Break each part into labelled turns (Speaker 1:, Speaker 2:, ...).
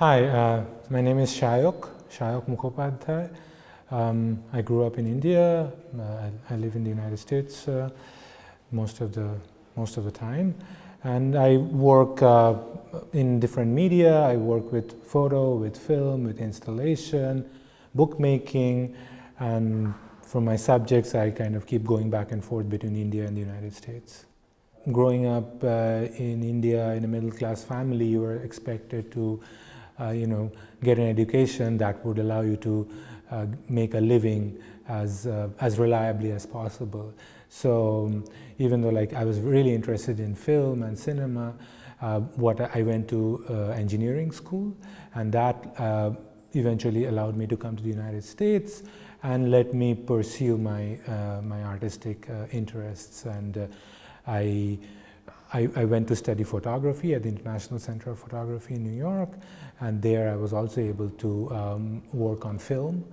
Speaker 1: Hi, my name is Shayok Mukhopadhyay. I grew up in India. I live in the United States most of the time, and I work in different media. I work with photo, with film, with installation, bookmaking, and for my subjects, I kind of keep going back and forth between India and the United States. Growing up in India in a middle-class family, you were expected to get an education that would allow you to make a living as reliably as possible. So even though I was really interested in film and cinema, I went to engineering school, and that eventually allowed me to come to the United States and let me pursue my artistic interests. And I went to study photography at the International Center of Photography in New York, and there I was also able to work on film.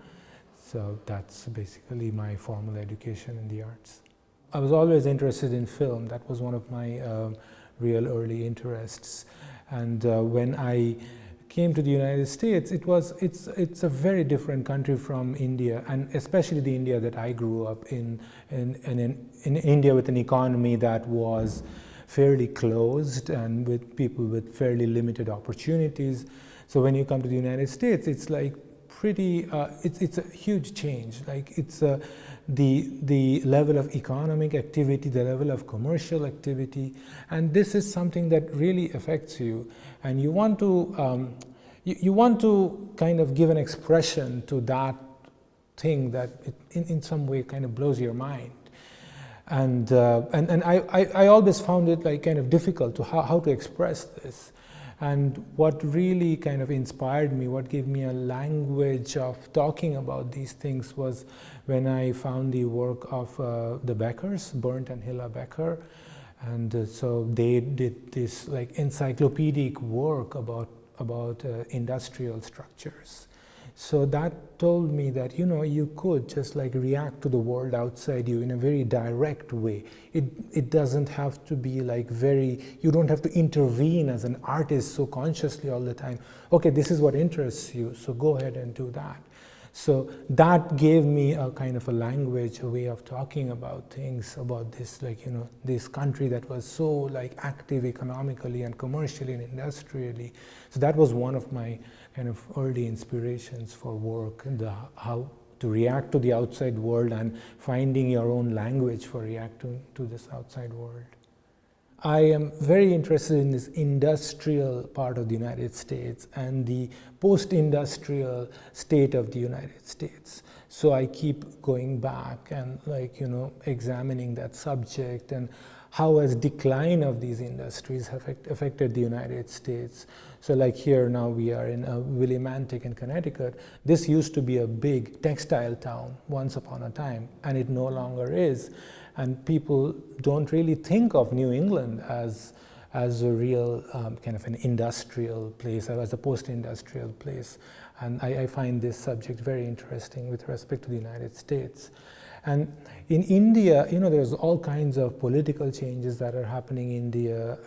Speaker 1: So that's basically my formal education in the arts. I was always interested in film. That was one of my real early interests. And when I came to the United States, it's a very different country from India, and especially the India that I grew up in India, with an economy that was fairly closed and with people with fairly limited opportunities. So when you come to the United States, it's like it's a huge change. It's the level of economic activity, the level of commercial activity, and this is something that really affects you, and you want to kind of give an expression to that thing that in some way kind of blows your mind. And I always found it kind of difficult to how to express this. And what really kind of inspired me, what gave me a language of talking about these things, was when I found the work of the Beckers, Bernd and Hilla Becker. And so they did this encyclopedic work about industrial structures. So that told me that you could just react to the world outside you in a very direct way. It doesn't have to be you don't have to intervene as an artist so consciously all the time. Okay, this is what interests you, so go ahead and do that. So that gave me a kind of a language, a way of talking about things, about this this country that was so active economically and commercially and industrially. So that was one of my kind of early inspirations for work, and how to react to the outside world and finding your own language for reacting to this outside world. I am very interested in this industrial part of the United States and the post-industrial state of the United States. So I keep going back and examining that subject, and how has decline of these industries affected the United States. So here now we are in Willimantic in Connecticut. This used to be a big textile town once upon a time, and it no longer is. And people don't really think of New England as a real kind of an industrial place, as a post-industrial place. And I find this subject very interesting with respect to the United States. And in India, there's all kinds of political changes that are happening in India.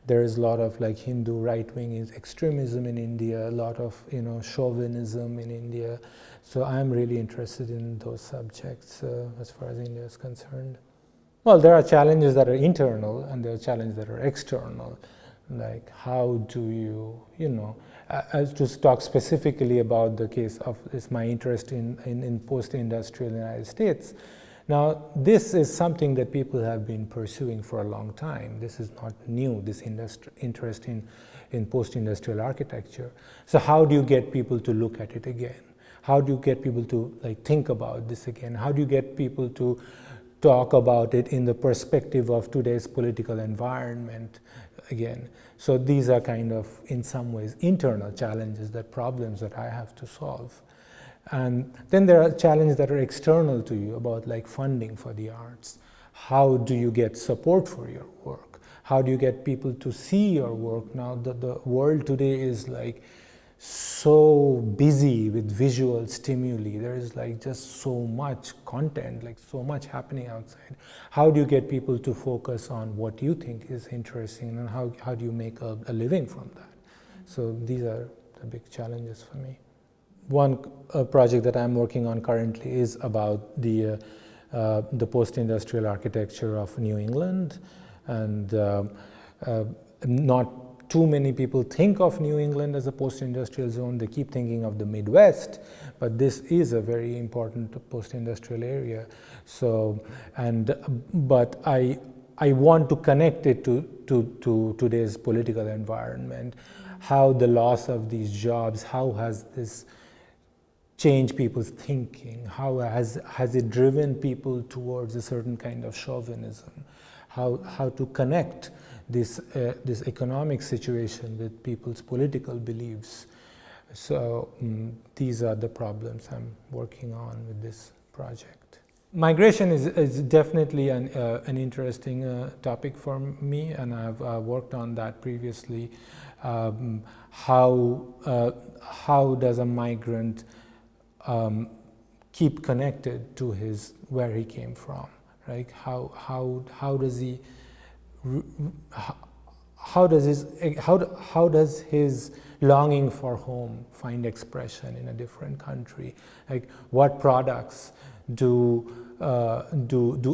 Speaker 1: There is a lot of Hindu right-wing extremism in India, a lot of chauvinism in India. So I'm really interested in those subjects as far as India is concerned. Well, there are challenges that are internal, and there are challenges that are external. How do you, as to talk specifically about the case of my interest in post-industrial United States. Now, this is something that people have been pursuing for a long time. This is not new, this interest in post-industrial architecture. So how do you get people to look at it again? How do you get people to think about this again? How do you get people to talk about it in the perspective of today's political environment again? So these are kind of, in some ways, internal challenges, problems that I have to solve. And then there are challenges that are external to you about funding for the arts. How do you get support for your work? How do you get people to see your work? Now the world today is so busy with visual stimuli. There is just so much content, so much happening outside. How do you get people to focus on what you think is interesting, and how do you make a living from that? So these are the big challenges for me. One project that I'm working on currently is about the post-industrial architecture of New England, and not too many people think of New England as a post-industrial zone. They keep thinking of the Midwest, but this is a very important post-industrial area. So, but I want to connect it to today's political environment. How the loss of these jobs, how has this changed people's thinking? How has it driven people towards a certain kind of chauvinism? How to connect this economic situation with people's political beliefs. So these are the problems I'm working on with this project. Migration is definitely an interesting topic for me, and I've worked on that previously. How does a migrant keep connected to where he came from? Right? How does his longing for home find expression in a different country? Like, what products do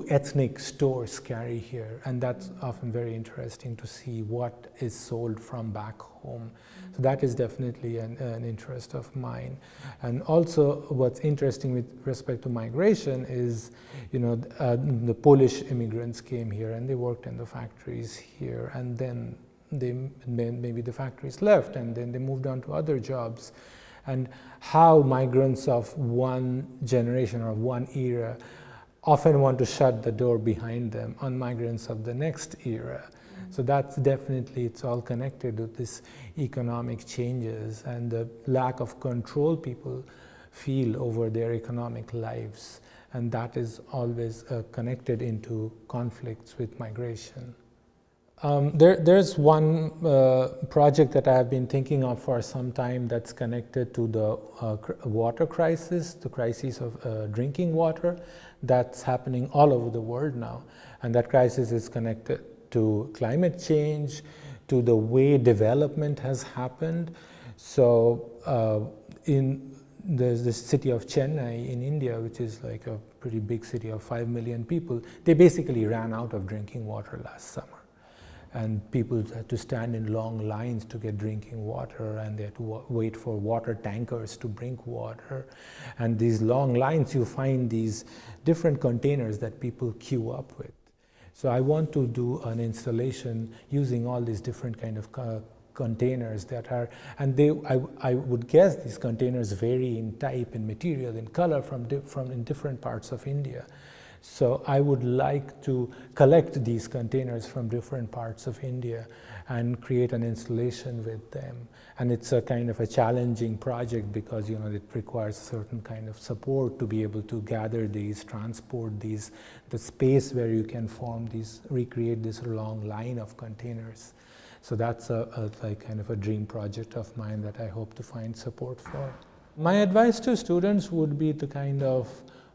Speaker 1: ethnic stores carry here? And that's often very interesting to see what is sold from back home. So that is definitely an interest of mine. And also, what's interesting with respect to migration is, the Polish immigrants came here and they worked in the factories here, and then maybe the factories left, and then they moved on to other jobs. And how migrants of one generation or one era often want to shut the door behind them on migrants of the next era. So that's definitely, it's all connected with this economic changes and the lack of control people feel over their economic lives. And that is always connected into conflicts with migration. There's one project that I have been thinking of for some time that's connected to the water crisis, the crisis of drinking water that's happening all over the world now. And that crisis is connected to climate change, to the way development has happened. So there's this city of Chennai in India, which is like a pretty big city of 5 million people. They basically ran out of drinking water last summer. And people had to stand in long lines to get drinking water, and they had to wait for water tankers to bring water. And these long lines, you find these different containers that people queue up with. So I want to do an installation using all these different kind of containers that are, and I would guess these containers vary in type, in material, in color from in different parts of India. So I would like to collect these containers from different parts of India and create an installation with them. And it's a kind of a challenging project because it requires a certain kind of support to be able to gather these, transport these, the space where you can recreate this long line of containers. So that's a kind of a dream project of mine that I hope to find support for. My advice to students would be to kind of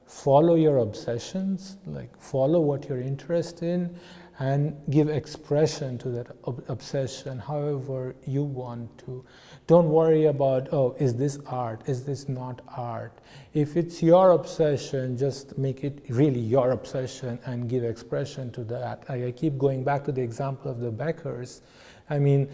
Speaker 1: follow your obsessions, like follow what you're interested in and give expression to that obsession however you want to. Don't worry about, oh, is this art, is this not art? If it's your obsession, just make it really your obsession and give expression to that. I keep going back to the example of the Beckers. I mean,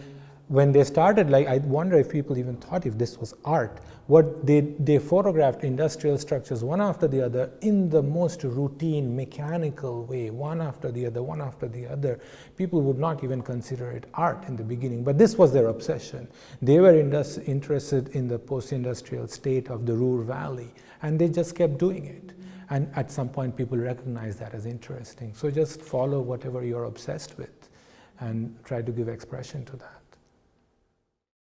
Speaker 1: when they started, I wonder if people even thought if this was art. What they photographed industrial structures one after the other in the most routine, mechanical way, one after the other, one after the other. People would not even consider it art in the beginning, but this was their obsession. They were interested in the post-industrial state of the Ruhr Valley, and they just kept doing it. And at some point, people recognized that as interesting. So just follow whatever you're obsessed with and try to give expression to that.